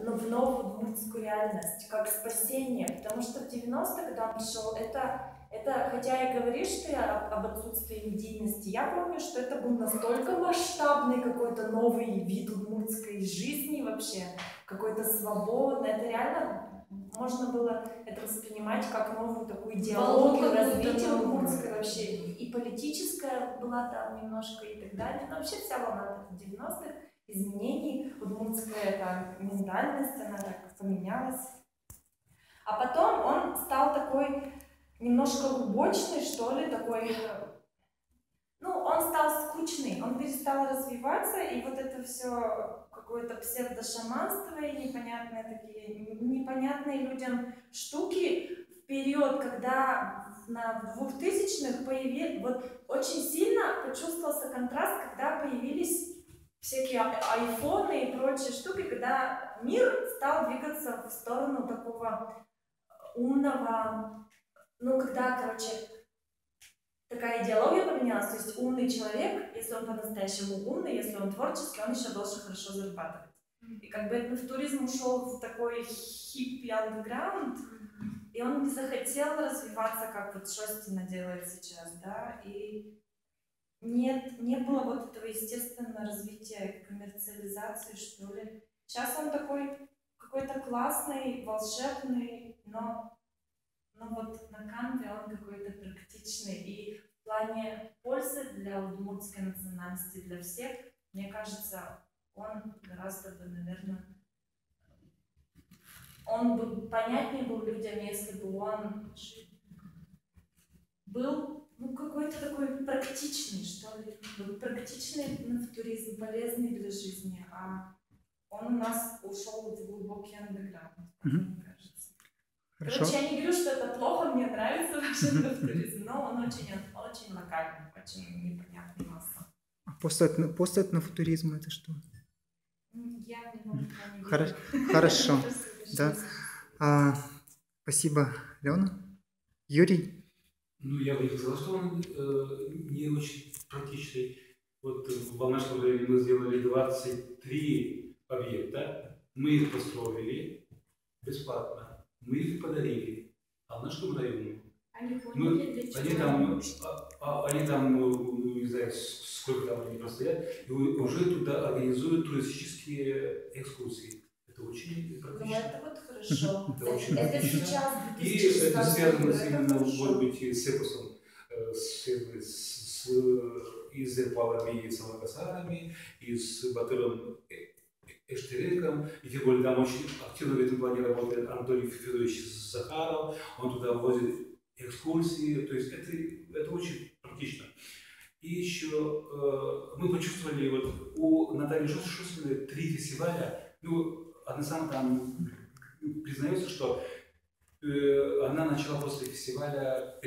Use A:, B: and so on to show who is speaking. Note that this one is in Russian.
A: в новую удмуртскую реальность, как спасение. Потому что в 90-х, когда он пришел, это, хотя и говоришь ты об отсутствии медийности, я помню, что это был настолько масштабный какой-то новый вид удмуртской жизни вообще, какой-то свободный. Это реально можно было это воспринимать как новую такую идеологию развития удмуртской вообще. И политическая была там немножко и так далее. Но вообще вся волна 90-х изменений, удмуртская там ментальность, она так поменялась. А потом он стал такой немножко глубочный, что ли, такой, он стал скучный, он перестал развиваться, и вот это все какое-то псевдошаманство и непонятные людям штуки в период, когда на 2000-х появились, вот очень сильно почувствовался контраст, когда появились всякие айфоны и прочие штуки, когда мир стал двигаться в сторону такого умного, когда, такая идеология поменялась, то есть умный человек, если он по-настоящему умный, если он творческий, он еще должен хорошо зарабатывать. И этнотуризм ушел в такой хиппи андеграунд, и он не захотел развиваться, как вот Шостина делает сейчас, да, и не было вот этого естественного развития, коммерциализации, что ли. Сейчас он такой какой-то классный, волшебный, но вот на канве он какой-то практичный. И в плане пользы для удмуртской национальности, для всех, мне кажется, он гораздо бы, наверное, он бы понятнее был людям, если бы он был какой-то такой практичный, что ли. Практичный туризм, полезный для жизни, а он у нас ушел в глубокий андеграунд, мне кажется.
B: Хорошо.
A: Короче, я не говорю, что это плохо, мне нравится вообще туризм, но он очень локальный, очень непонятный масса.
B: А постэтнофутуризм это что?
A: Я не могу понять.
B: Хорошо. Да. Спасибо, Лена. Юрий?
C: Я бы не сказал, что он не очень практичный. Вот в Волнашском районе мы сделали 23 объекта, мы их построили бесплатно, мы их подарили Волнашскому району. Они там, не знаю, сколько там они простоят, и уже туда организуют туристические экскурсии. Это очень практично.
A: Это вот хорошо.
C: Это очень
A: это сейчас.
C: И это связано именно, может быть, с эпосом, и с Зерпалами, и с Салакасарами, и с Батыром Эштереком, и тем более там очень активно в этом плане работает Анатолий Федорович Захаров, он туда возит экскурсии, то есть это очень практично. И еще мы почувствовали, вот у Натальи Шустиной 3 фестиваля, она сама там признается, что она начала после фестиваля